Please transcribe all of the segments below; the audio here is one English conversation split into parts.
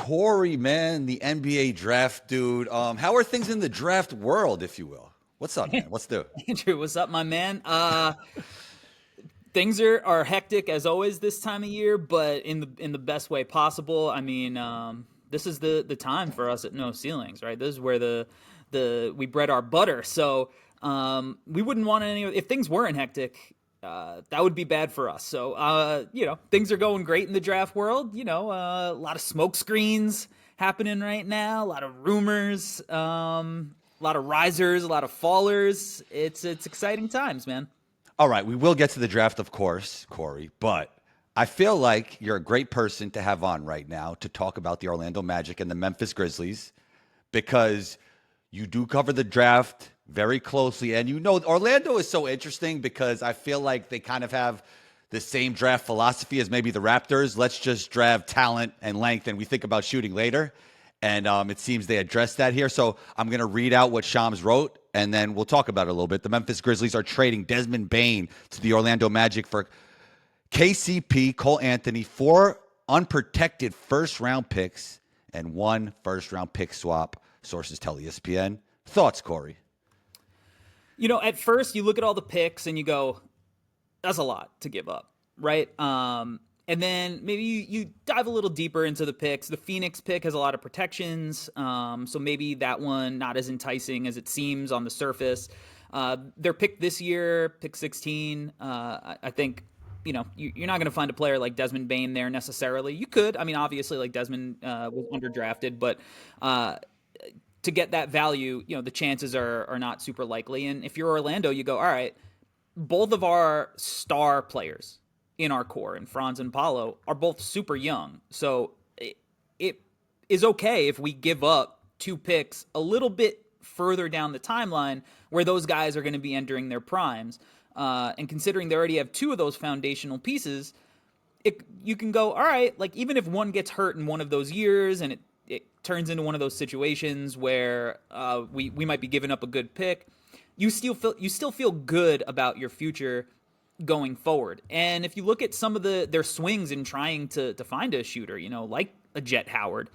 Corey, man, the NBA draft dude. How are things in the draft world, if you will? What's up, man? What's new? Andrew, what's up, my man? Things are hectic as always this time of year, but in the best way possible. I mean, this is the time for us at No Ceilings, right? This is where the we bread our butter. So we wouldn't want any if things weren't hectic. That would be bad for us. So things are going great in the draft world. A lot of smoke screens happening right now, a lot of rumors. A lot of risers, a lot of fallers. It's exciting times, man. All right, we will get to the draft, of course, Corey, but I feel like you're a great person to have on right now to talk about the Orlando Magic and the Memphis Grizzlies because you do cover the draft very closely. And Orlando is so interesting because I feel like they kind of have the same draft philosophy as maybe the Raptors. Let's just draft talent and length, and we think about shooting later. And it seems they addressed that here. So I'm going to read out what Shams wrote, and then we'll talk about it a little bit. The Memphis Grizzlies are trading Desmond Bane to the Orlando Magic for KCP, Cole Anthony, 4 unprotected first-round picks, and 1 first-round pick swap, sources tell ESPN. Thoughts, Corey? At first you look at all the picks and you go, that's a lot to give up, right? And then maybe you dive a little deeper into the picks. The Phoenix pick has a lot of protections, so maybe that one not as enticing as it seems on the surface. Their pick this year, pick 16, I think, you're not going to find a player like Desmond Bane there necessarily. You could. I mean, obviously, like Desmond was underdrafted, but to get that value, the chances are not super likely. And if you're Orlando, you go, all right, both of our star players in our core, and Franz and Paolo, are both super young. So it is okay if we give up 2 picks a little bit further down the timeline where those guys are going to be entering their primes. And considering they already have 2 of those foundational pieces, you can go, all right, like even if one gets hurt in one of those years and it turns into one of those situations where we might be giving up a good pick, you still feel good about your future going forward. And if you look at some of their swings in trying to find a shooter, like a Jet Howard,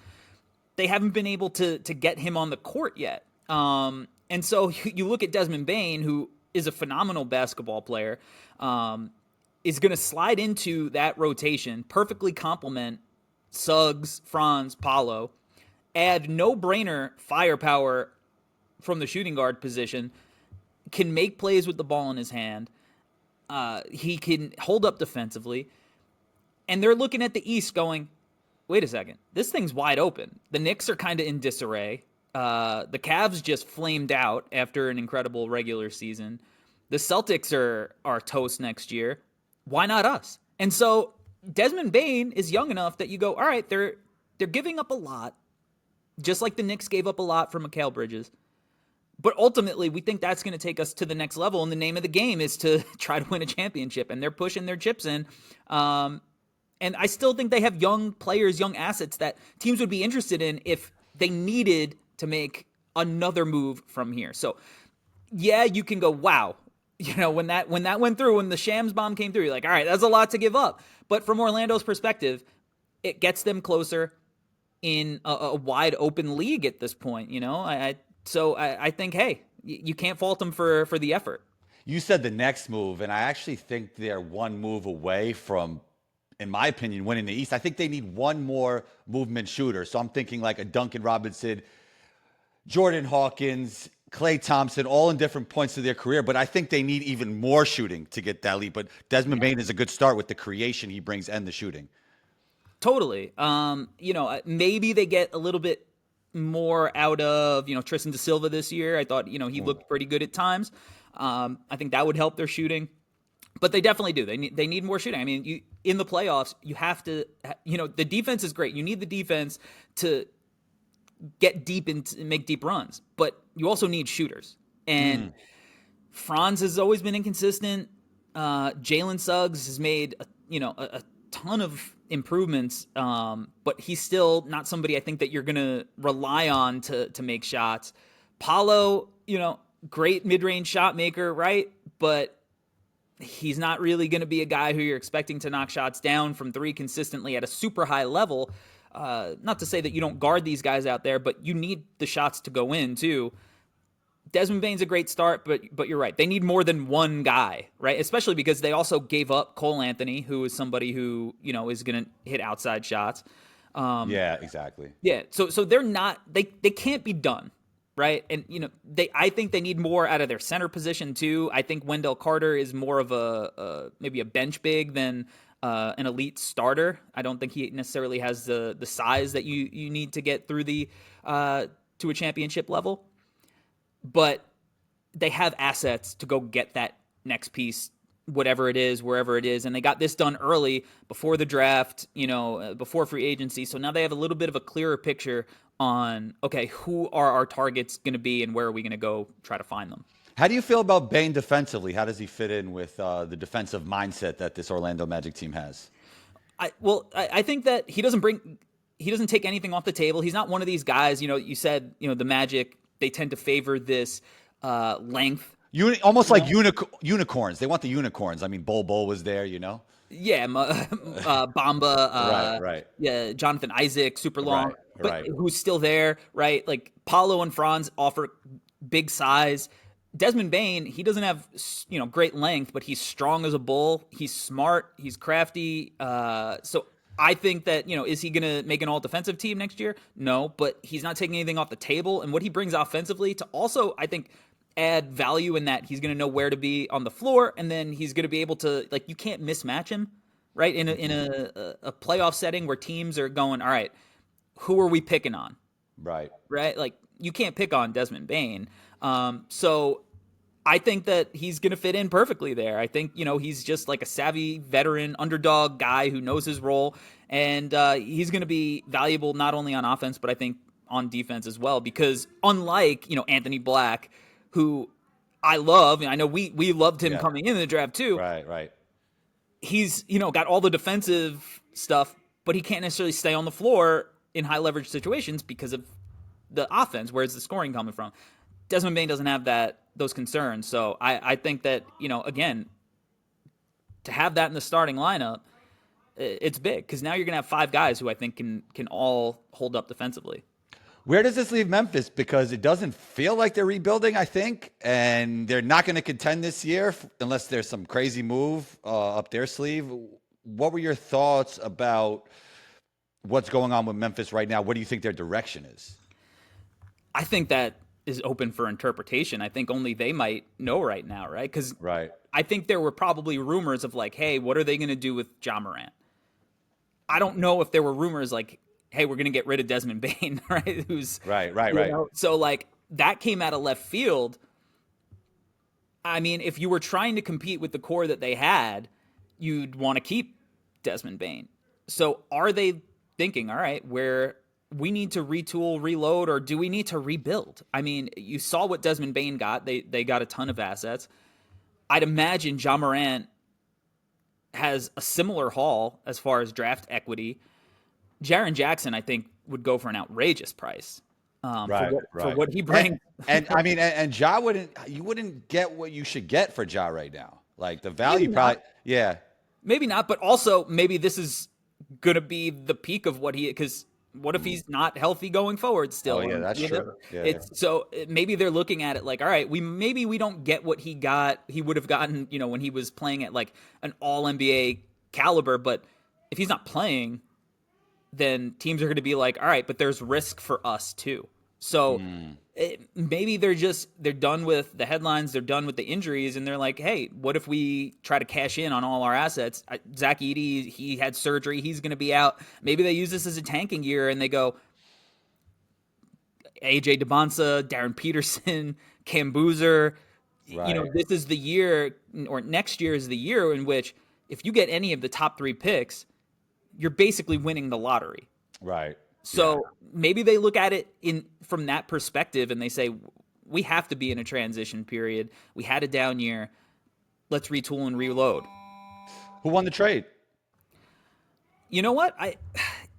they haven't been able to get him on the court yet. And so you look at Desmond Bane, who is a phenomenal basketball player, is going to slide into that rotation, perfectly complement Suggs, Franz, Paolo, add no-brainer firepower from the shooting guard position, can make plays with the ball in his hand. He can hold up defensively. And they're looking at the East going, wait a second, this thing's wide open. The Knicks are kind of in disarray. The Cavs just flamed out after an incredible regular season. The Celtics are toast next year. Why not us? And so Desmond Bane is young enough that you go, all right, they're giving up a lot, just like the Knicks gave up a lot for Mikal Bridges. But ultimately, we think that's going to take us to the next level, and the name of the game is to try to win a championship, and they're pushing their chips in. And I still think they have young players, young assets that teams would be interested in if they needed to make another move from here. So, yeah, you can go, wow. When that went through, when the Shams bomb came through, you're like, all right, that's a lot to give up. But from Orlando's perspective, it gets them closer in a wide open league at this point, So I think, hey, you can't fault them for the effort. You said the next move, and I actually think they're one move away from, in my opinion, winning the East. I think they need one more movement shooter. So I'm thinking like a Duncan Robinson, Jordan Hawkins, Klay Thompson, all in different points of their career. But I think they need even more shooting to get that lead. But Desmond Bane is a good start with the creation he brings and the shooting. Totally. Maybe they get a little bit more out of, Tristan da Silva this year. I thought, he looked pretty good at times. I think that would help their shooting. But they definitely do. They need more shooting. I mean, in the playoffs, you have to, the defense is great. You need the defense to get deep and make deep runs. But you also need shooters. And Franz has always been inconsistent. Jalen Suggs has made, a ton of improvements, but he's still not somebody I think that you're going to rely on to make shots. Paolo, great mid-range shot maker, right? But he's not really going to be a guy who you're expecting to knock shots down from 3 consistently at a super high level. not to say that you don't guard these guys out there, but you need the shots to go in too. Desmond Bane's a great start, but you're right. They need more than one guy, right? Especially because they also gave up Cole Anthony, who is somebody who, is going to hit outside shots. Yeah, exactly. Yeah, so they're not they can't be done, right? And I think they need more out of their center position too. I think Wendell Carter is more of a maybe a bench big than an elite starter. I don't think he necessarily has the size that you need to get through the to a championship level. But they have assets to go get that next piece, whatever it is, wherever it is. And they got this done early before the draft, before free agency. So now they have a little bit of a clearer picture on, okay, who are our targets going to be and where are we going to go try to find them? How do you feel about Bane defensively? How does he fit in with the defensive mindset that this Orlando Magic team has? I think that he doesn't take anything off the table. He's not one of these guys, you said, the Magic, they tend to favor this length. Almost like unicorns. They want the unicorns. I mean, Bol was there, Yeah, Bamba. Right. Yeah, Jonathan Isaac, super long, right. But who's still there, right? Like Paolo and Franz offer big size. Desmond Bane, he doesn't have great length, but he's strong as a bull. He's smart. He's crafty. So I think that, is he going to make an all-defensive team next year? No, but he's not taking anything off the table. And what he brings offensively to also, I think, add value in that he's going to know where to be on the floor, and then he's going to be able to, you can't mismatch him, right? In a playoff setting where teams are going, all right, who are we picking on? Right. Like, you can't pick on Desmond Bane. So I think that he's going to fit in perfectly there. I think, he's just like a savvy veteran underdog guy who knows his role, and he's going to be valuable not only on offense, but I think on defense as well, because unlike, Anthony Black, who I love, and I know we loved him coming into the draft too. Right. He's, got all the defensive stuff, but he can't necessarily stay on the floor in high leverage situations because of the offense. Where's the scoring coming from? Desmond Bane doesn't have those concerns. So I think that, again, to have that in the starting lineup, it's big, because now you're going to have 5 guys who I think can all hold up defensively. Where does this leave Memphis? Because it doesn't feel like they're rebuilding, I think, and they're not going to contend this year unless there's some crazy move up their sleeve. What were your thoughts about what's going on with Memphis right now? What do you think their direction is? I think that is open for interpretation. I think only they might know right now, right? Because I think there were probably rumors of hey, what are they going to do with Ja Morant? I don't know if there were rumors hey, we're going to get rid of Desmond Bane, right? Who's right. So that came out of left field. I mean, if you were trying to compete with the core that they had, you'd want to keep Desmond Bane. So are they thinking, all right, where we need to retool, reload, or do we need to rebuild? I mean, you saw what Desmond Bane got. They got a ton of assets. I'd imagine Ja Morant has a similar haul as far as draft equity. Jaren Jackson, I think, would go for an outrageous price for what he brings. And I mean, and Ja you wouldn't get what you should get for Ja right now. Like the value maybe not, but also maybe this is going to be the peak of what because what if he's not healthy going forward still? Oh yeah, that's true. So maybe they're looking at it all right, we don't get what he would have gotten, when he was playing at an all NBA caliber, but if he's not playing, then teams are going to be all right, but there's risk for us too. So maybe they're done with the headlines, they're done with the injuries, and they're hey, what if we try to cash in on all our assets? Zach Edey, he had surgery, he's going to be out. Maybe they use this as a tanking year, and they go AJ DeBonsa, Darren Peterson, Cam Boozer. Right. This is the year, or next year is the year in which if you get any of the top 3 picks, you're basically winning the lottery. Right. So maybe they look at it from that perspective and they say, we have to be in a transition period. We had a down year. Let's retool and reload. Who won the trade? You know what?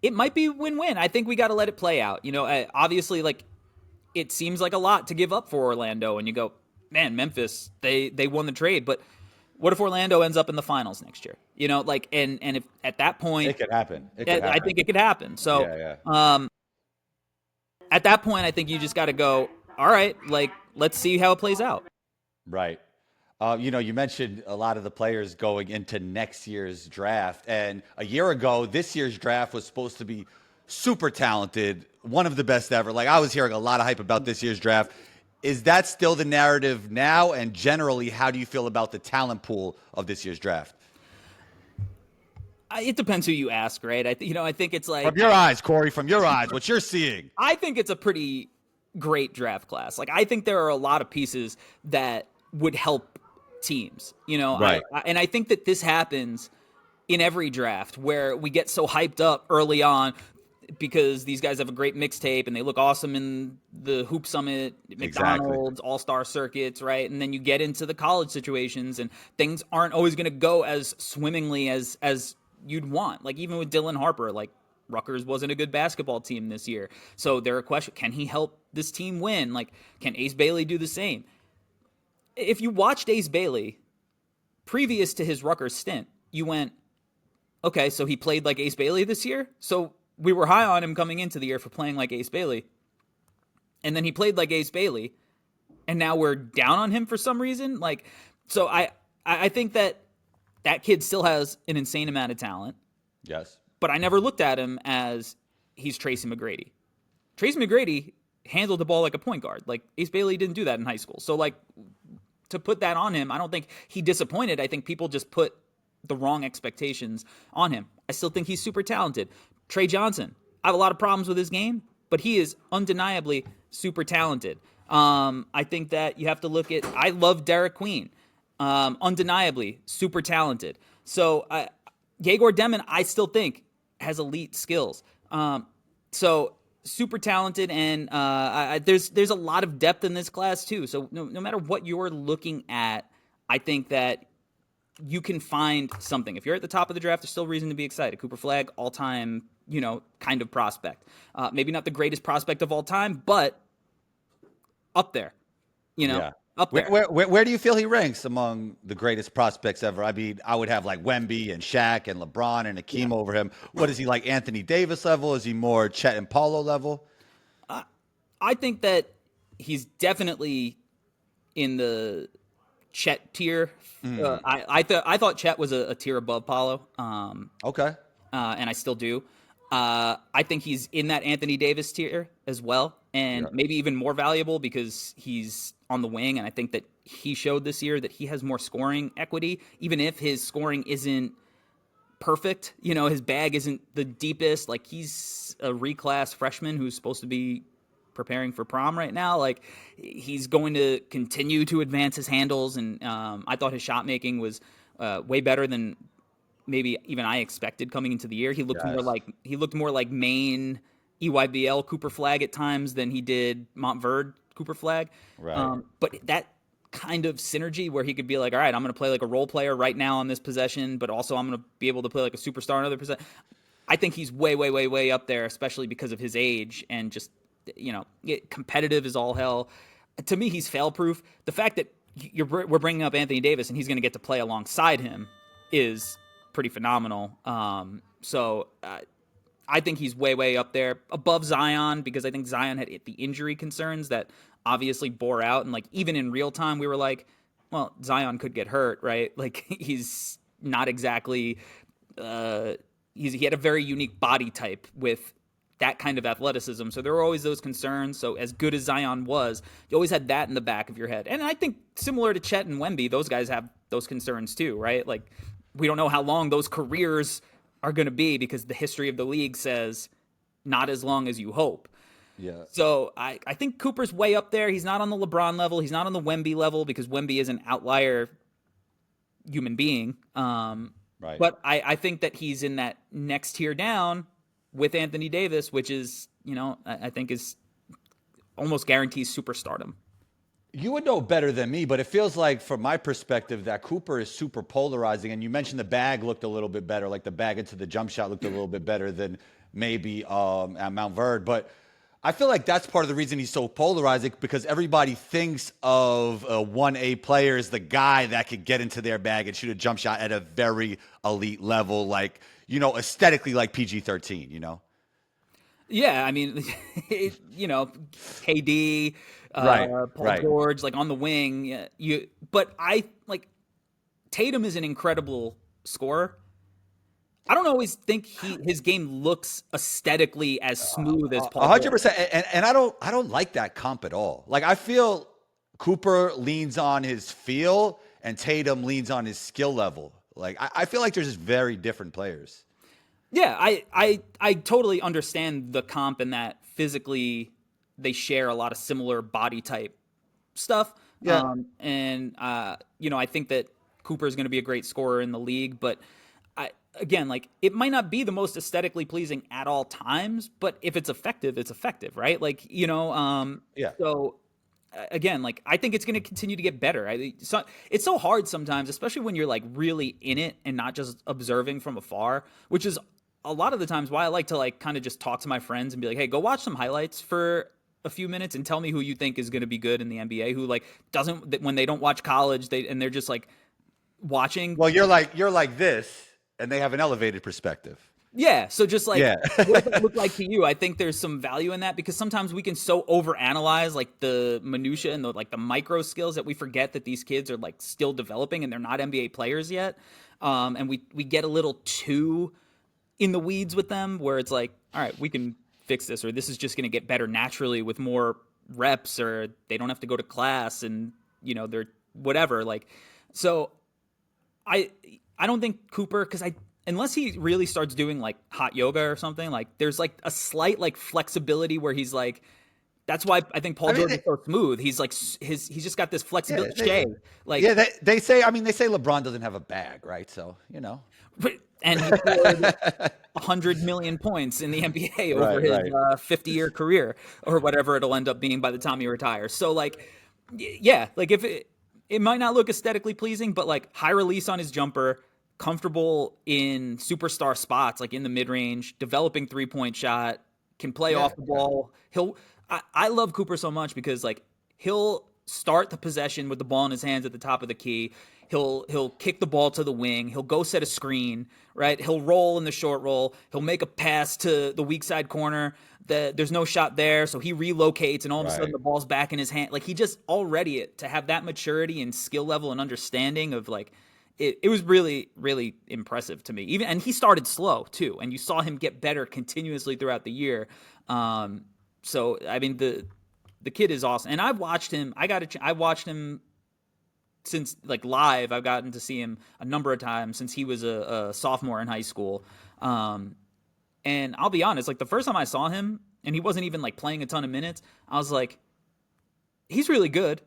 It might be win-win. I think we got to let it play out. Obviously, it seems like a lot to give up for Orlando, and you go, man, Memphis, they won the trade. But What if Orlando ends up in the finals next year? You know, like, and if at that point, It could happen. It could happen. I think it could happen. So, at that point, I think you just got to go, all right, like, let's see how it plays out. Right. You mentioned a lot of the players going into next year's draft. And a year ago, this year's draft was supposed to be super talented, one of the best ever. Like, I was hearing a lot of hype about this year's draft. Is that still the narrative now? And generally, how do you feel about the talent pool of this year's draft? It depends who you ask, right? I think it's like, From your eyes, Corey, from your eyes, what you're seeing. I think it's a pretty great draft class. Like, I think there are a lot of pieces that would help teams, Right. and I think that this happens in every draft where we get so hyped up early on because these guys have a great mixtape and they look awesome in the Hoop Summit, McDonald's, All-Star circuits, right? And then you get into the college situations and things aren't always going to go as swimmingly as you'd want. Like, even with Dylan Harper, like, Rutgers wasn't a good basketball team this year. So there are questions, can he help this team win? Like, can Ace Bailey do the same? If you watched Ace Bailey previous to his Rutgers stint, you went, okay, so he played like Ace Bailey this year? So we were high on him coming into the year for playing like Ace Bailey. And then he played like Ace Bailey, and now we're down on him for some reason. Like, so I think that kid still has an insane amount of talent. Yes. But I never looked at him as he's Tracy McGrady. Tracy McGrady handled the ball like a point guard. Like, Ace Bailey didn't do that in high school. So, like, to put that on him, I don't think he disappointed. I think people just put the wrong expectations on him. I still think he's super talented. Trey Johnson, I have a lot of problems with his game, but he is undeniably super talented. I think that you have to look at, I love Derek Queen. Undeniably super talented. So Yegor Demon, I still think, has elite skills. So super talented, and there's a lot of depth in this class too. So no matter what you're looking at, I think that you can find something. If you're at the top of the draft, there's still reason to be excited. Cooper Flagg, all-time, kind of prospect. Maybe not the greatest prospect of all time, but up there. Up there. Where do you feel he ranks among the greatest prospects ever? I mean, I would have like Wemby and Shaq and LeBron and Hakeem over him. What is he, like Anthony Davis level? Is he more Chet and Paulo level? I think that he's definitely in the Chet tier. I thought Chet was a tier above Paulo. Okay. And I still do. I think he's in that Anthony Davis tier as well, and maybe even more valuable because he's on the wing, and I think that he showed this year that he has more scoring equity, even if his scoring isn't perfect. His bag isn't the deepest. Like, he's a reclass freshman who's supposed to be preparing for prom right now. Like, he's going to continue to advance his handles, and I thought his shot making was way better than maybe even I expected coming into the year. He looked more like Maine EYBL Cooper Flagg at times than he did Montverde Cooper Flagg. Right. But that kind of synergy where he could be like, all right, I'm going to play like a role player right now on this possession, but also I'm going to be able to play like a superstar on other possession. I think he's way, way, way, way up there, especially because of his age and just, competitive as all hell. To me, he's fail-proof. The fact that we're bringing up Anthony Davis and he's going to get to play alongside him is pretty phenomenal. So I think he's way, way up there above Zion because I think Zion had the injury concerns that obviously bore out. And like, even in real time, we were like, well, Zion could get hurt, right? Like, he's not exactly, he had a very unique body type with that kind of athleticism. So there were always those concerns. So as good as Zion was, you always had that in the back of your head. And I think similar to Chet and Wemby, those guys have those concerns too, right? Like, we don't know how long those careers are going to be because the history of the league says not as long as you hope. Yeah. So I think Cooper's way up there. He's not on the LeBron level. He's not on the Wemby level because Wemby is an outlier human being. Right. But I think that he's in that next tier down with Anthony Davis, which is, I think is almost guarantees superstardom. You would know better than me, but it feels like, from my perspective, that Cooper is super polarizing. And you mentioned the bag looked a little bit better, like the bag into the jump shot looked a little bit better than maybe at Mount Verde. But I feel like that's part of the reason he's so polarizing because everybody thinks of a 1A player as the guy that could get into their bag and shoot a jump shot at a very elite level, like, aesthetically like PG-13, Yeah, I mean, KD, Right, Paul right. George, like on the wing. But I like Tatum is an incredible scorer. I don't always think his game looks aesthetically as smooth as Paul George. 100%. And I don't like that comp at all. Like, I feel Cooper leans on his feel and Tatum leans on his skill level. Like, I feel like they're just very different players. Yeah, I totally understand the comp and that physically they share a lot of similar body type stuff. Yeah. I think that Cooper is going to be a great scorer in the league, but again, like it might not be the most aesthetically pleasing at all times, but if it's effective, right? Like, Yeah. so again, like I think it's going to continue to get better. It's so hard sometimes, especially when you're like really in it and not just observing from afar, which is a lot of the times why I like to like kind of just talk to my friends and be like, hey, go watch some highlights for a few minutes and tell me who you think is going to be good in the NBA, who like doesn't, when they don't watch college, they're just like watching. Well, you're like this, and they have an elevated perspective. Yeah, so just like Yeah. what does that look like to you? I think there's some value in that because sometimes we can so overanalyze like the minutia and the micro skills that we forget that these kids are like still developing and they're not NBA players yet. And we get a little too in the weeds with them where it's like, all right, we can fix this, or this is just going to get better naturally with more reps, or they don't have to go to class and they're whatever. Like, so I don't think Cooper, because unless he really starts doing like hot yoga or something, like there's like a slight like flexibility where he's like, that's why I think Paul George is so smooth. He's like he's just got this flexibility. They say LeBron doesn't have a bag, right? So and he scored 100 million points in the NBA over his 50-year career or whatever it'll end up being by the time he retires. So like, yeah, like if it might not look aesthetically pleasing, but like high release on his jumper, comfortable in superstar spots, like in the mid range, developing 3-point shot, can play off the ball. I love Cooper so much because like he'll start the possession with the ball in his hands at the top of the key. He'll kick the ball to the wing. He'll go set a screen, right? He'll roll in the short roll. He'll make a pass to the weak side corner. There's no shot there, so he relocates, and all of a sudden the ball's back in his hand. Like he just already to have that maturity and skill level and understanding of like it was really, really impressive to me. And he started slow too, and you saw him get better continuously throughout the year. So I mean the kid is awesome, and I've watched him. I watched him since like live. I've gotten to see him a number of times since he was a sophomore in high school. And I'll be honest, like the first time I saw him and he wasn't even like playing a ton of minutes, I was like, he's really good.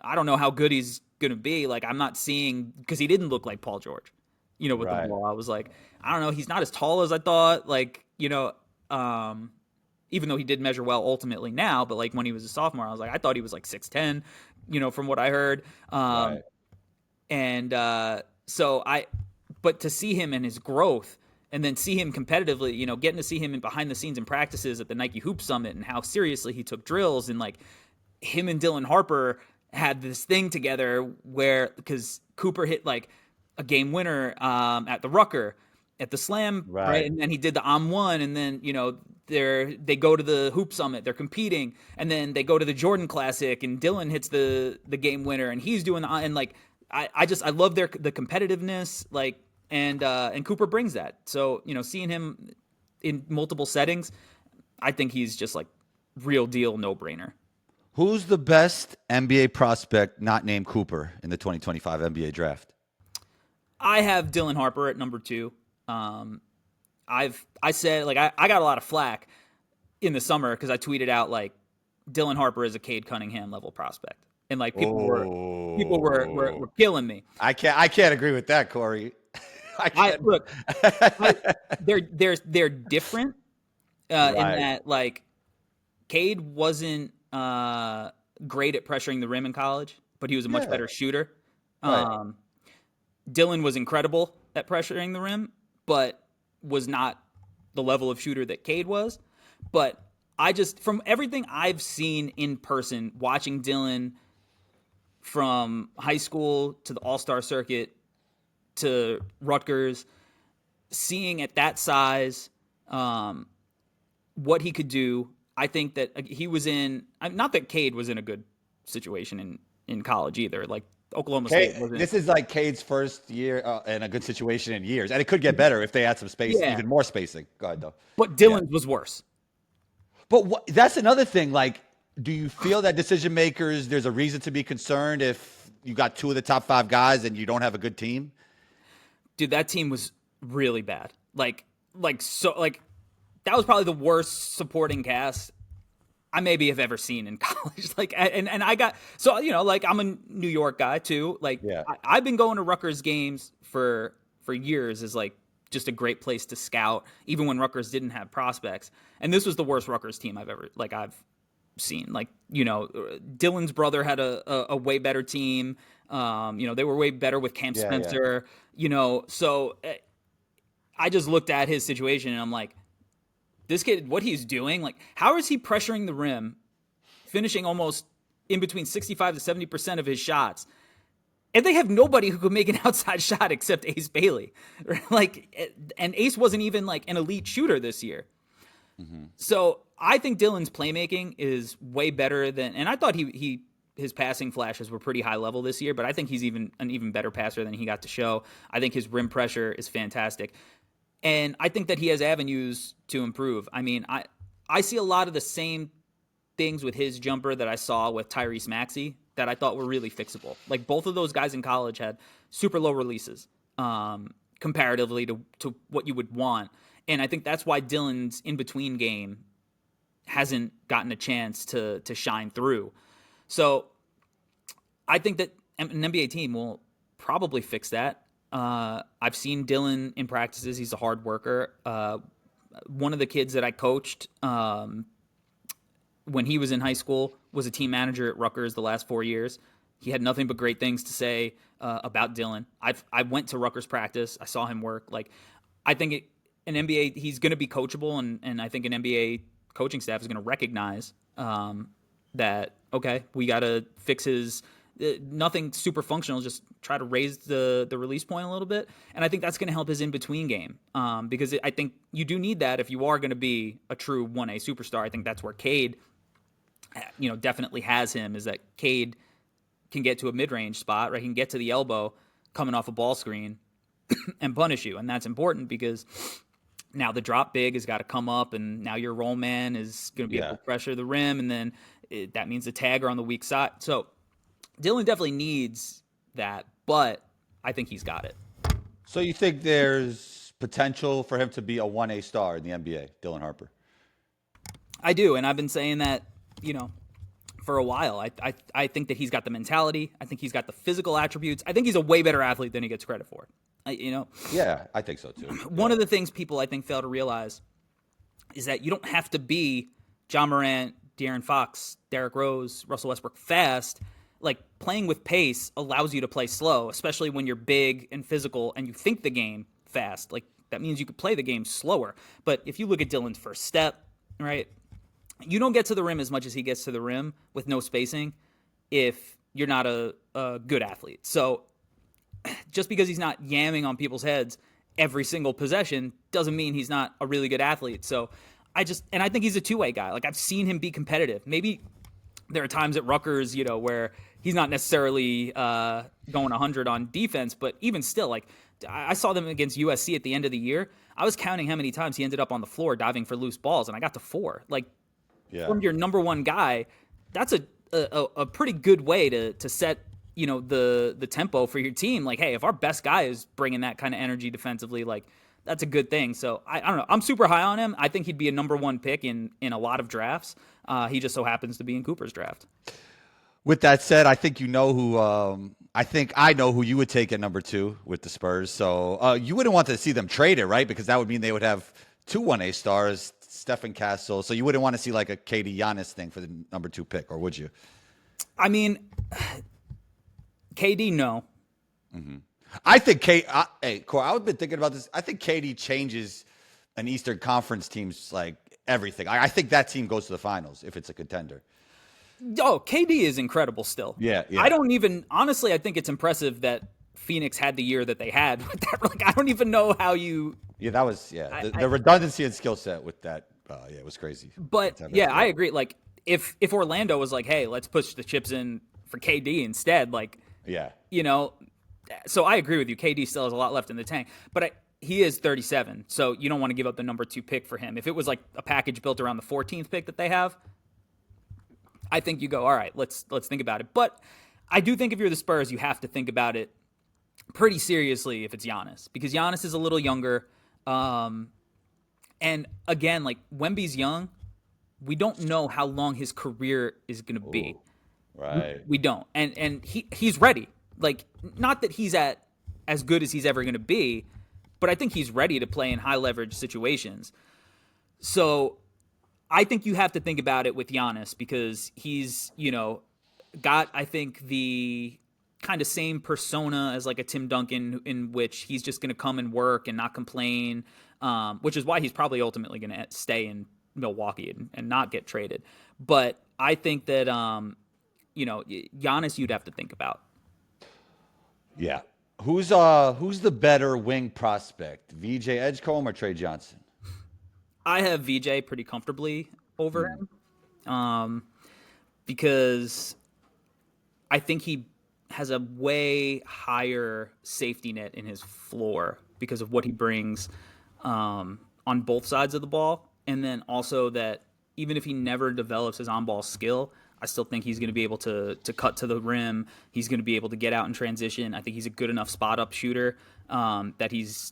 I don't know how good he's going to be. Like I'm not seeing, because he didn't look like Paul George, with the ball. I was like, I don't know. He's not as tall as I thought. Like, even though he did measure well ultimately now, but like when he was a sophomore, I was like, I thought he was like 6'10", from what I heard. But to see him and his growth and then see him competitively, getting to see him in behind the scenes in practices at the Nike Hoop Summit and how seriously he took drills, and like him and Dylan Harper had this thing together where, because Cooper hit like a game winner at the Rucker at the Slam, right? And then he did the I'm-1, and then, they go to the Hoop Summit, they're competing, and then they go to the Jordan Classic, and Dylan hits the game winner, and he's doing and like I love the competitiveness, like, and Cooper brings that. So seeing him in multiple settings, I think he's just like real deal no brainer. Who's the best NBA prospect not named Cooper in the 2025 NBA draft? I have Dylan Harper at number 2. I said, like, I got a lot of flack in the summer because I tweeted out like Dylan Harper is a Cade Cunningham level prospect, and like people were killing me. I can't agree with that, Corey. They're different in that like Cade wasn't great at pressuring the rim in college, but he was a much better shooter. Dylan was incredible at pressuring the rim, but was not the level of shooter that Cade was. But from everything I've seen in person, watching Dylan from high school to the All-Star circuit to Rutgers, seeing at that size what he could do, I think that he was in, not that Cade was in a good situation in college either. Like Oklahoma State wasn't. This is like Cade's first year in a good situation in years. And it could get better if they had some space, even more spacing. Go ahead, though. But Dylan's was worse. But that's another thing. Like, do you feel that decision makers, there's a reason to be concerned if you got 2 of the top 5 guys and you don't have a good team? Dude, that team was really bad. Like that was probably the worst supporting cast I maybe have ever seen in college. Like, and I got, so, like I'm a New York guy too. Like I've been going to Rutgers games for years as like just a great place to scout, even when Rutgers didn't have prospects. And this was the worst Rutgers team I've seen. Like, Dylan's brother had a way better team. They were way better with Camp Spencer, so I just looked at his situation and I'm like, this kid, what he's doing, like, how is he pressuring the rim, finishing almost in between 65 to 70% of his shots? And they have nobody who could make an outside shot except Ace Bailey. Like, and Ace wasn't even like an elite shooter this year. Mm-hmm. So I think Dylan's playmaking is way better than, and I thought his passing flashes were pretty high level this year, but I think he's an even better passer than he got to show. I think his rim pressure is fantastic. And I think that he has avenues to improve. I mean, I see a lot of the same things with his jumper that I saw with Tyrese Maxey that I thought were really fixable. Like, both of those guys in college had super low releases comparatively to what you would want. And I think that's why Dylan's in-between game hasn't gotten a chance to shine through. So I think that an NBA team will probably fix that. I've seen Dylan in practices. He's a hard worker. One of the kids that I coached when he was in high school was a team manager at Rutgers the last 4 years. He had nothing but great things to say about Dylan. I went to Rutgers practice. I saw him work. Like, I think an NBA, he's going to be coachable, and I think an NBA coaching staff is going to recognize that, okay, we got to fix his nothing super functional, just try to raise the release point a little bit. And I think that's going to help his in-between game because I think you do need that if you are going to be a true 1A superstar. I think that's where Cade, definitely has him, is that Cade can get to a mid-range spot, right? He can get to the elbow coming off a ball screen and punish you. And that's important because now the drop big has got to come up, and now your roll man is going to be able to pressure the rim, and then that means the tagger on the weak side. So Dylan definitely needs that, but I think he's got it. So you think there's potential for him to be a 1A star in the NBA, Dylan Harper? I do, and I've been saying that, for a while. I think that he's got the mentality. I think he's got the physical attributes. I think he's a way better athlete than he gets credit for. Yeah, I think so too. One of the things people, I think, fail to realize is that you don't have to be John Morant, De'Aaron Fox, Derrick Rose, Russell Westbrook fast. Like, playing with pace allows you to play slow, especially when you're big and physical and you think the game fast. Like, that means you could play the game slower. But if you look at Dylan's first step, right, you don't get to the rim as much as he gets to the rim with no spacing if you're not a good athlete. So just because he's not yamming on people's heads every single possession doesn't mean he's not a really good athlete. So I think he's a two-way guy. Like, I've seen him be competitive. Maybe there are times at Rutgers, where he's not necessarily going 100 on defense, but even still, like, I saw them against USC at the end of the year. I was counting how many times he ended up on the floor diving for loose balls, and I got to 4. Like, from your number one guy, that's a pretty good way to set, the tempo for your team. Like, hey, if our best guy is bringing that kind of energy defensively, like, that's a good thing. So I don't know. I'm super high on him. I think he'd be a number one pick in a lot of drafts. He just so happens to be in Cooper's draft. With that said, I think I know who you would take at number 2 with the Spurs. So you wouldn't want to see them traded, right? Because that would mean they would have 2 1A stars, Stephen Castle. So you wouldn't want to see like a KD Giannis thing for the number 2 pick, or would you? I mean, KD, no. Mm-hmm. I think hey, Corey, I've been thinking about this. I think KD changes an Eastern Conference team's like everything. I think that team goes to the finals if it's a contender. Oh, KD is incredible still. Yeah. I don't even honestly. I think it's impressive that Phoenix had the year that they had with that. Like, I don't even know how you. Yeah, that was the redundancy and skill set with that. It was crazy. But yeah, I agree. Like if Orlando was like, hey, let's push the chips in for KD instead, like so I agree with you. KD still has a lot left in the tank, but he is 37, so you don't want to give up the number 2 pick for him. If it was like a package built around the 14th pick that they have, I think you go, all right, let's think about it. But I do think if you're the Spurs, you have to think about it pretty seriously if it's Giannis, because Giannis is a little younger. And again, like Wemby's young, we don't know how long his career is going to be. Right. We don't. And he's ready. Like, not that he's at as good as he's ever going to be, but I think he's ready to play in high leverage situations. So I think you have to think about it with Giannis because he's, got, I think, the kind of same persona as like a Tim Duncan, in which he's just going to come and work and not complain, which is why he's probably ultimately going to stay in Milwaukee and not get traded. But I think that, Giannis you'd have to think about. Yeah. Who's the better wing prospect, VJ Edgecombe or Trey Johnson? I have VJ pretty comfortably over him, because I think he has a way higher safety net in his floor because of what he brings on both sides of the ball, and then also that even if he never develops his on-ball skill, I still think he's going to be able to cut to the rim. He's going to be able to get out in transition. I think he's a good enough spot-up shooter that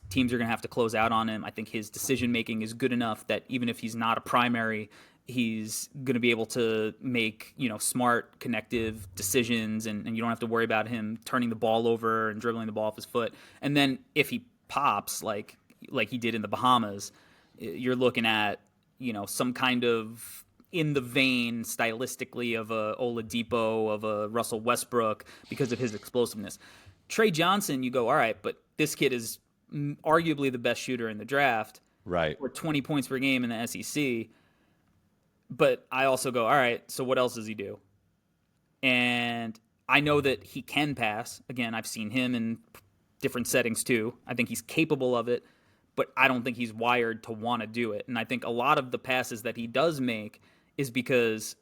teams are going to have to close out on him. I think his decision-making is good enough that even if he's not a primary, he's going to be able to make smart, connective decisions, and you don't have to worry about him turning the ball over and dribbling the ball off his foot. And then if he pops like he did in the Bahamas, you're looking at some kind of in the vein stylistically of a Oladipo, of a Russell Westbrook because of his explosiveness. Trey Johnson, you go, all right, but this kid is arguably the best shooter in the draft. Right. Or 20 points per game in the SEC. But I also go, all right, so what else does he do? And I know that he can pass. Again, I've seen him in different settings too. I think he's capable of it, but I don't think he's wired to want to do it. And I think a lot of the passes that he does make is because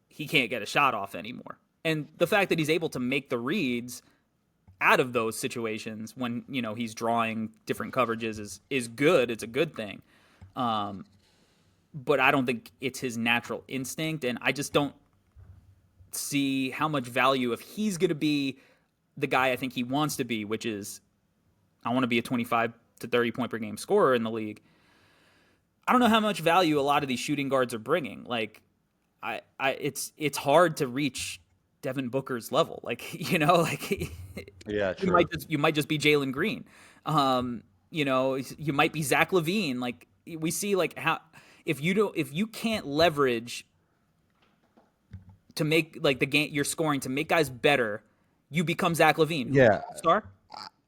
he can't get a shot off anymore. And the fact that he's able to make the reads out of those situations when, he's drawing different coverages is good. It's a good thing. But I don't think it's his natural instinct. And I just don't see how much value if he's going to be the guy I think he wants to be, which is I want to be a 25 to 30 point per game scorer in the league. I don't know how much value a lot of these shooting guards are bringing. Like, it's hard to reach Devin Booker's level. Like, Yeah, true. you might just be Jalen Green. You might be Zach LaVine. Like, we see like how if you can't leverage to make like the game you're scoring to make guys better, you become Zach LaVine. Yeah, star.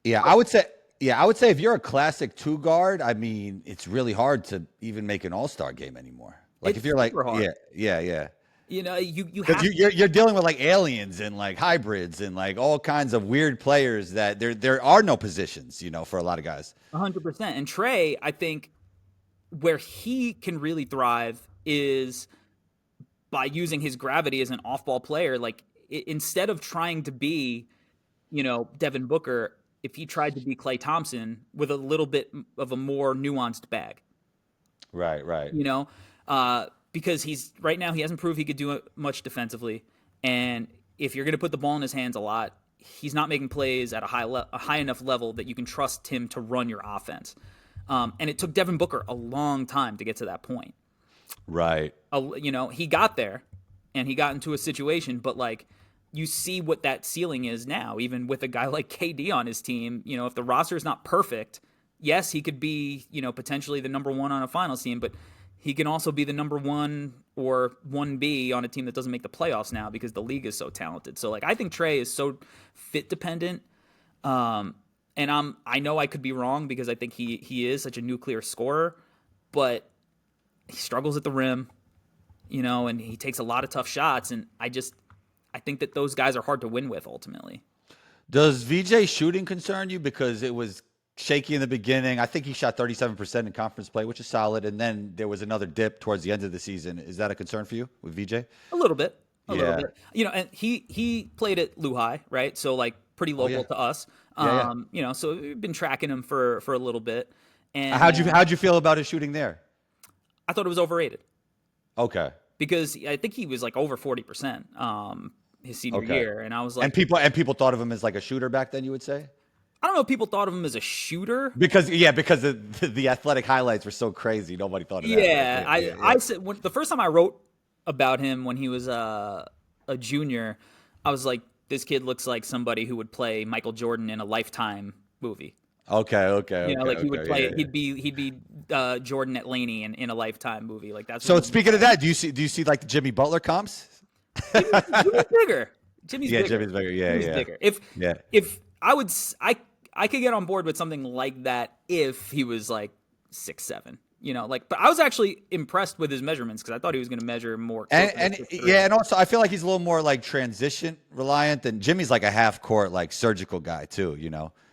Yeah, I would say. Yeah, I would say if you're a classic 2 guard, I mean, it's really hard to even make an all-star game anymore. Like if you're like, hard. yeah. You're dealing with like aliens and like hybrids and like all kinds of weird players that there are no positions, for a lot of guys. 100%. And Trey, I think where he can really thrive is by using his gravity as an off-ball player. Like instead of trying to be, Devin Booker, if he tried to be Klay Thompson with a little bit of a more nuanced bag. Right. Because right now he hasn't proved he could do much defensively. And if you're going to put the ball in his hands a lot, he's not making plays at a high enough level that you can trust him to run your offense. And it took Devin Booker a long time to get to that point. Right. He got there and he got into a situation, but like, you see what that ceiling is now, even with a guy like KD on his team. If the roster is not perfect, yes, he could be, potentially the number 1 on a finals team, but he can also be the number 1 or 1B on a team that doesn't make the playoffs now because the league is so talented. So, like, I think Trey is so fit dependent. And I know I could be wrong because I think he is such a nuclear scorer, but he struggles at the rim, and he takes a lot of tough shots. And I think that those guys are hard to win with ultimately. Does VJ shooting concern you? Because it was shaky in the beginning. I think he shot 37% in conference play, which is solid. And then there was another dip towards the end of the season. Is that a concern for you with VJ? A little bit. A little Yeah. bit. And he played at Lehigh, right? So like pretty local to us. Yeah. So we've been tracking him for a little bit. And How'd you feel about his shooting there? I thought it was overrated. Okay. Because I think he was like over 40% his senior year, and I was like, and people thought of him as like a shooter back then. You would say? I don't know if people thought of him as a shooter Because the athletic highlights were so crazy. Nobody thought of that. Yeah, Right? I said the first time I wrote about him when he was a junior, I was like, this kid looks like somebody who would play Michael Jordan in a Lifetime movie. Okay. He would play. He'd be Jordan at Laney in a Lifetime movie. Like that's. So speaking of that, do you see like the Jimmy Butler comps? Jimmy's bigger. Jimmy's bigger. Jimmy's bigger. Yeah. Bigger. If I could get on board with something like that if he was like 6'7". But I was actually impressed with his measurements because I thought he was going to measure more. And also I feel like he's a little more like transition reliant, and Jimmy's like a half court like surgical guy too.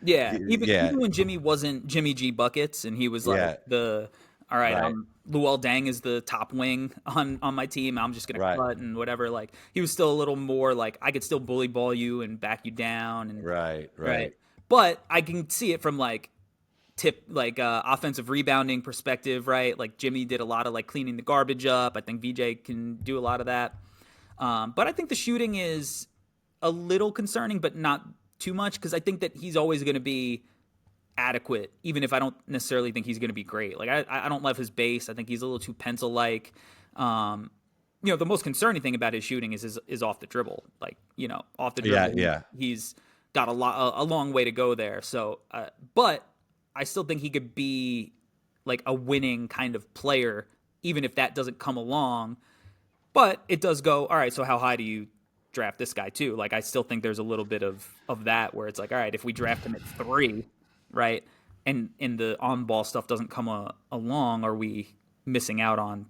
Yeah, even when Jimmy wasn't Jimmy G buckets and he was like all right. Luol Deng is the top wing on my team. I'm just gonna cut and whatever. Like he was still a little more like I could still bully ball you and back you down and right. But I can see it from like offensive rebounding perspective, right? Like Jimmy did a lot of like cleaning the garbage up. I think VJ can do a lot of that. But I think the shooting is a little concerning, but not too much because I think that he's always going to be adequate, even if I don't necessarily think he's going to be great. Like I don't love his base. I think he's a little too pencil-like. The most concerning thing about his shooting is off the dribble. Like off the dribble, he's got a long way to go there. So, but I still think he could be like a winning kind of player, even if that doesn't come along. But it does go, all right, so how high do you draft this guy too? Like, I still think there's a little bit of that where it's like, all right, if we draft him at 3, right, and the on-ball stuff doesn't come along, are we missing out on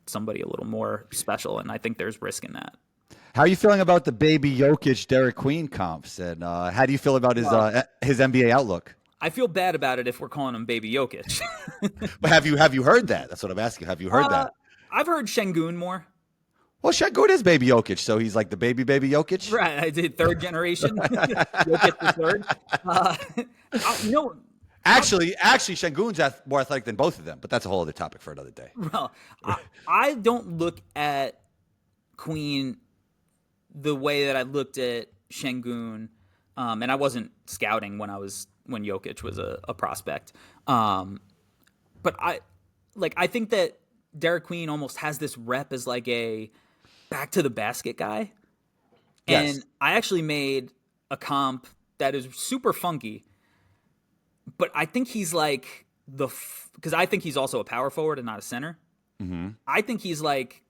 somebody a little more special? And I think there's risk in that. How are you feeling about the baby Jokic, Derek Queen comps? And how do you feel about his NBA outlook? I feel bad about it if we're calling him Baby Jokic. But have you heard that? That's what I'm asking. Have you heard that? I've heard Şengün more. Well, Şengün is Baby Jokic, so he's like the baby Jokic. Right, I did third generation. Jokic the third. Actually, Şengün's more athletic than both of them, but that's a whole other topic for another day. Well, I don't look at Queen the way that I looked at Şengün, and I wasn't scouting when Jokic was a prospect. But I think that Derek Queen almost has this rep as like a back to the basket guy. Yes. And I actually made a comp that is super funky, but I think he's like because I think he's also a power forward and not a center. Mm-hmm. I think he's like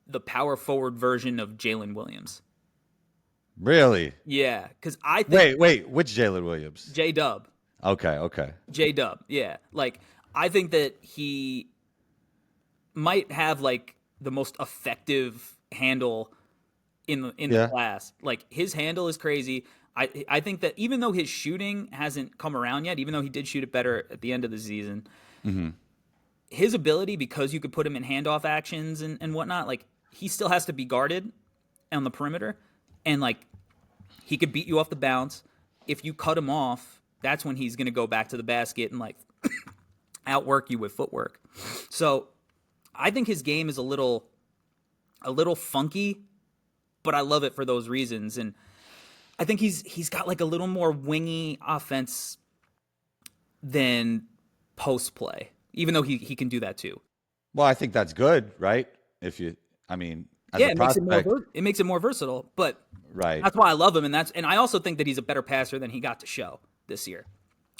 the power forward version of Jalen Williams. Really? Yeah, because I think... Wait, which Jalen Williams? J-Dub. Okay. J-Dub, yeah. Like, I think that he might have, like, the most effective handle in the class. Like, his handle is crazy. I think that even though his shooting hasn't come around yet, even though he did shoot it better at the end of the season, his ability, because you could put him in handoff actions and whatnot, like, he still has to be guarded on the perimeter. And, like, he could beat you off the bounce. If you cut him off, that's when he's going to go back to the basket and, like, outwork you with footwork. So I think his game is a little funky, but I love it for those reasons. And I think he's got, like, a little more wingy offense than post play, even though he can do that too. Well, I think that's good, right? It makes it more versatile, but right. That's why I love him, and I also think that he's a better passer than he got to show this year.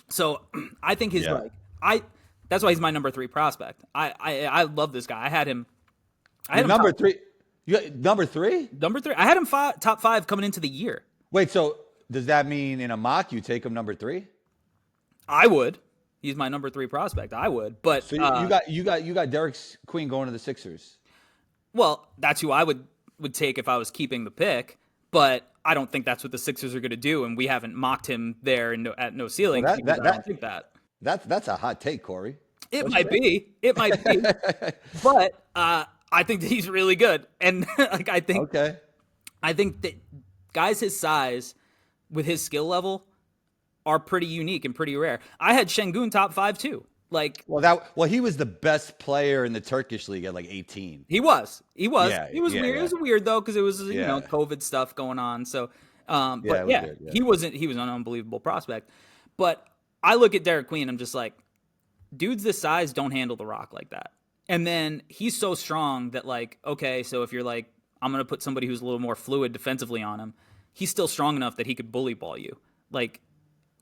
So I think that's why he's my number 3 prospect. I love this guy. I had him. Number 3. Number 3? Number 3. I had him top 5 coming into the year. Wait, so does that mean in a mock you take him number 3? I would. he's my number 3 prospect. I would, but So you got Derek Queen going to the Sixers. well, that's who I would take if I was keeping the pick. But I don't think that's what the Sixers are going to do, and we haven't mocked him there at No Ceilings Well, because I don't think that. that's a hot take, Corey. It Don't you might think? be. It might be. But I think that he's really good, and like Okay. I think that guys his size with his skill level are pretty unique and pretty rare. I had Şengün top 5 too. Like Well, he was the best player in the Turkish league at like 18. he was. Yeah, It was yeah, weird. yeah. It was weird though because it was Yeah. COVID stuff going on. So, Yeah, but it was yeah, weird, yeah. he was an unbelievable prospect. But I look at Derek Queen, I'm just like, dudes this size don't handle the rock like that. And then he's so strong that like, okay, so if you're like, I'm gonna put somebody who's a little more fluid defensively on him, he's still strong enough that he could bully ball you. Like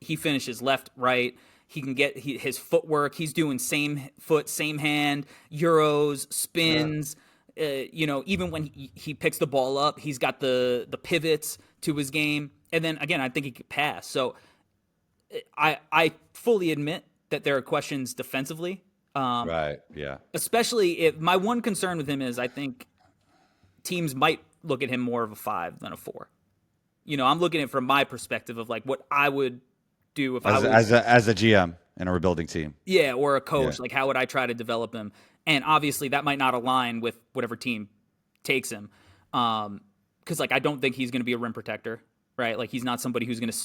he finishes left, right. He can get his footwork. He's doing same foot, same hand, euros, spins. Even when he picks the ball up, he's got the pivots to his game. And then again, I think he could pass. So I fully admit that there are questions defensively. Right. Yeah. Especially if my one concern with him is I think teams might look at him more of a 5 than a 4. I'm looking at it from my perspective of like what I would do if I was As a GM in a rebuilding team. yeah, or a coach. Yeah. Like how would I try to develop him? And obviously that might not align with whatever team takes him. Because like I don't think he's going to be a rim protector, right? Like he's not somebody who's going to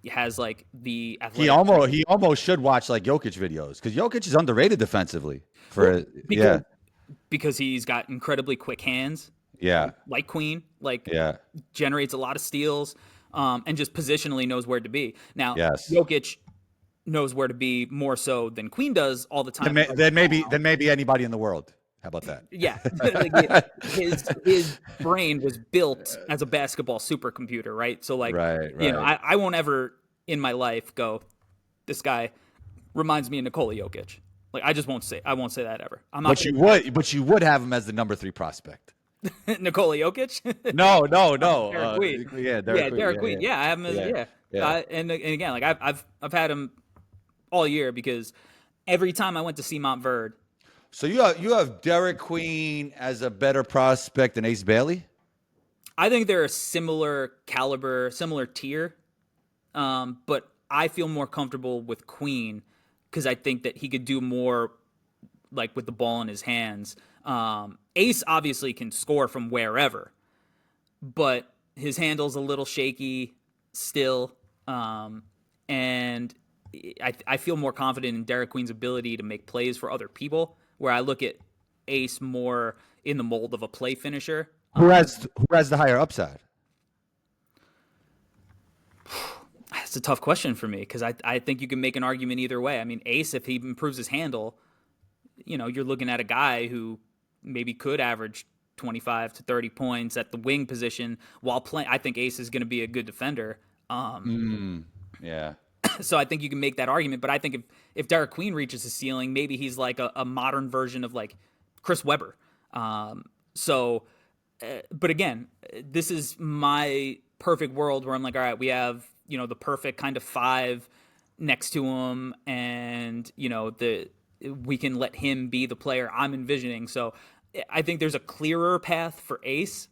has like the athletic. He almost should watch like Jokic videos because Jokic is underrated defensively. Because he's got incredibly quick hands. Yeah. Like Queen, Yeah. generates a lot of steals, and just positionally knows where to be. Now, Yes. Jokic knows where to be more so than Queen does all the time. Then maybe anybody in the world. How about that? Yeah, like, his brain was built as a basketball supercomputer, right? So like, Right. I won't ever in my life go, this guy reminds me of Nikola Jokic. Like I won't say that ever. I'm not. But you would have him as the number 3 prospect. Nikola Jokic. No. Derek Queen. Derek Queen. Yeah, I have him as and again, like I've had him all year because every time I went to see Montverde. So you have Derek Queen as a better prospect than Ace Bailey? I think they're a similar caliber, similar tier, but I feel more comfortable with Queen because I think that he could do more, like with the ball in his hands. Ace obviously can score from wherever, but his handle's a little shaky still, and I feel more confident in Derek Queen's ability to make plays for other people. Where I look at Ace more in the mold of a play finisher. Who has the higher upside? That's a tough question for me because I think you can make an argument either way. I mean, Ace, if he improves his handle, you're looking at a guy who maybe could average 25 to 30 points at the wing position while playing. I think Ace is going to be a good defender. Yeah. So I think you can make that argument, but I think if Derek Queen reaches his ceiling, maybe he's like a modern version of like Chris Webber. But again, this is my perfect world where I'm like, all right, we have the perfect kind of 5 next to him, and we can let him be the player I'm envisioning. So I think there's a clearer path for Ace,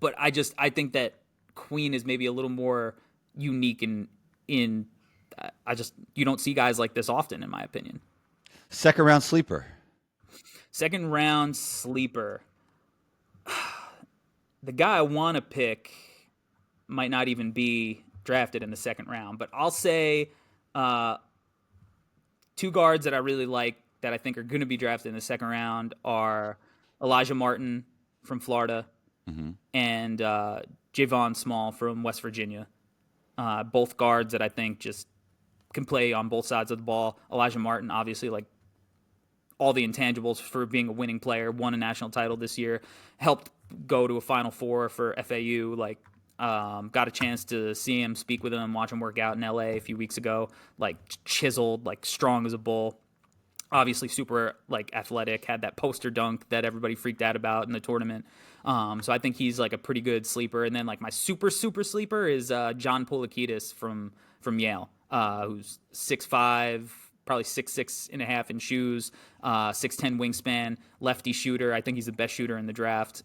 but I think that Queen is maybe a little more unique in you don't see guys like this often, in my opinion. Second round sleeper. The guy I want to pick might not even be drafted in the second round, but I'll say 2 guards that I really like that I think are going to be drafted in the second round are Elijah Martin from Florida and Javon Small from West Virginia. Both guards that I think just can play on both sides of the ball. Elijah Martin, obviously, like all the intangibles for being a winning player, won a national title this year, helped go to a Final Four for FAU, like got a chance to see him, speak with him, watch him work out in LA a few weeks ago, like chiseled, like strong as a bull. Obviously super like athletic, had that poster dunk that everybody freaked out about in the tournament. So I think he's like a pretty good sleeper. And then like my super sleeper is John Polakidis from Yale, who's 6'5", probably 6'6.5" in shoes, 6'10" wingspan, lefty shooter. I think he's the best shooter in the draft.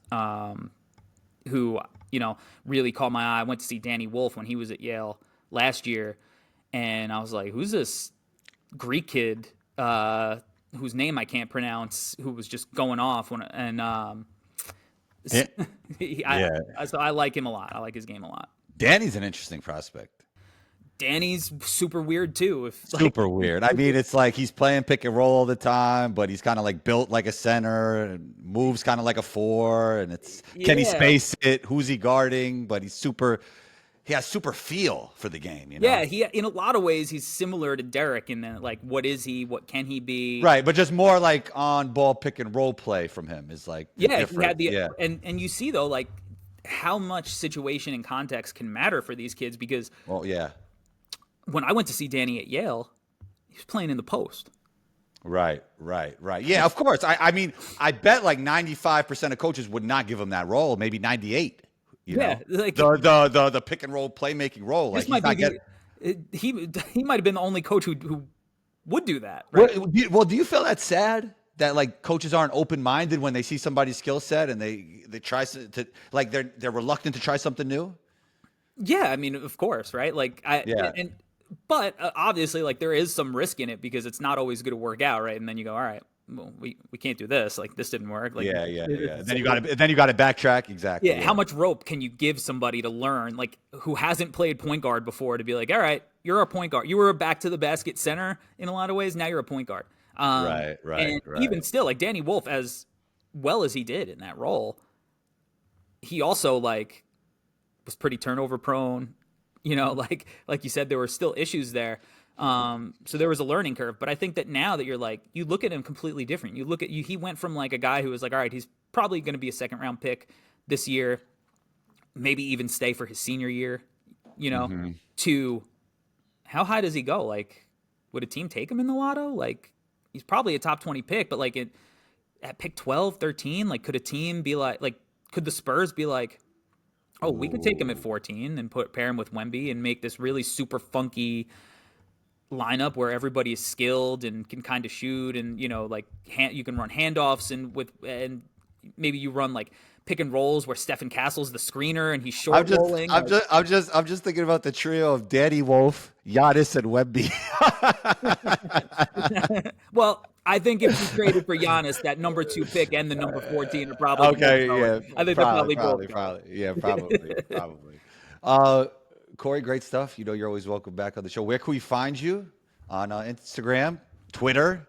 Who, really caught my eye. I went to see Danny Wolf when he was at Yale last year, and I was like, who's this Greek kid whose name I can't pronounce, who was just going off so I like him a lot. I like his game a lot. Danny's an interesting prospect. Danny's super weird too. Super weird. I mean, it's like he's playing pick and roll all the time, but he's kind of like built like a center and moves kind of like a 4. And can he space it? Who's he guarding? But he has super feel for the game. Yeah, he in a lot of ways he's similar to Derek in that, like, what is he? What can he be? Right, but just more like on ball pick and roll play from him is like different. He had and you see though, like, how much situation and context can matter for these kids, because when I went to see Danny at Yale, he was playing in the post. Right. Yeah, of course. I mean, I bet like 95% of coaches would not give him that role, maybe 98. Like the pick and roll playmaking role. Like he might have been the only coach who would do that. Right? Well, do you feel that's sad that like coaches aren't open minded when they see somebody's skill set and they try to like they're reluctant to try something new? Yeah, I mean, of course, right? Like but obviously, like, there is some risk in it because it's not always going to work out, right? And then you go, all right, well, we can't do this. Like, this didn't work. Like, Then you got to backtrack. Exactly. Yeah. How much rope can you give somebody to learn, like, who hasn't played point guard before, to be like, all right, you're a point guard. You were a back to the basket center in a lot of ways. Now you're a point guard. Right. Even still, like, Danny Wolf, as well as he did in that role, he also, like, was pretty turnover prone. Like you said, there were still issues there. So there was a learning curve. But I think that now that you're like, you look at him completely different. You look at he went from like a guy who was like, all right, he's probably going to be a 2nd round pick this year, maybe even stay for his senior year, to how high does he go? Like, would a team take him in the lotto? Like, he's probably a top 20 pick, but like at pick 12, 13, like, could a team be like, could the Spurs be like, oh, we could take him at 14 and pair him with Wemby and make this really super funky lineup where everybody is skilled and can kind of shoot, and you can run handoffs and maybe you run like pick and rolls where Stephen Castle's the screener and he's short rolling. I'm just thinking about the trio of Danny Wolf, Giannis, and Wemby. Well, I think if you traded for Giannis, that number 2 pick and the number 14 are probably okay. Yeah, I think probably. Yeah, probably. Corey, great stuff. You're always welcome back on the show. Where can we find you? On Instagram, Twitter.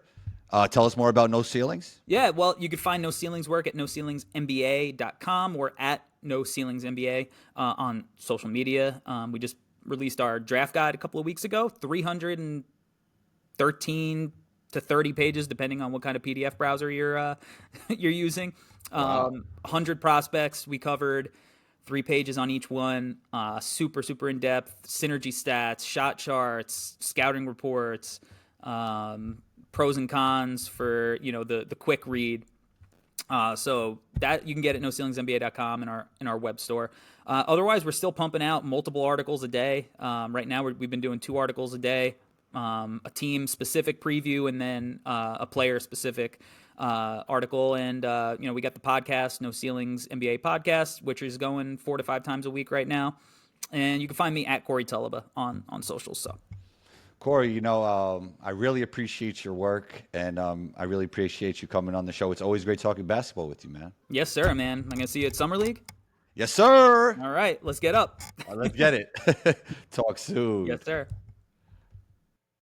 Tell us more about No Ceilings. Yeah, well, you can find No Ceilings work at NoCeilingsNBA.com or at No Ceilings NBA on social media. We just released our draft guide a couple of weeks ago, 313 to 30 pages, depending on what kind of PDF browser you're using. Wow. 100 prospects we covered, 3 pages on each one. Super, super in-depth, synergy stats, shot charts, scouting reports, pros and cons for the quick read. So that you can get at NoCeilingsNBA.com in our web store. Otherwise, we're still pumping out multiple articles a day. Right now, we've been doing 2 articles a day, a team specific preview, and then a player specific article. And we got the podcast, No Ceilings NBA podcast, which is going 4 to 5 times a week right now. And you can find me at Corey Tulaba on socials. So. Corey, I really appreciate your work, and I really appreciate you coming on the show. It's always great talking basketball with you, man. Yes, sir, man. I'm going to see you at Summer League. Yes, sir. All right, let's get up. Let's get it. Talk soon. Yes, sir.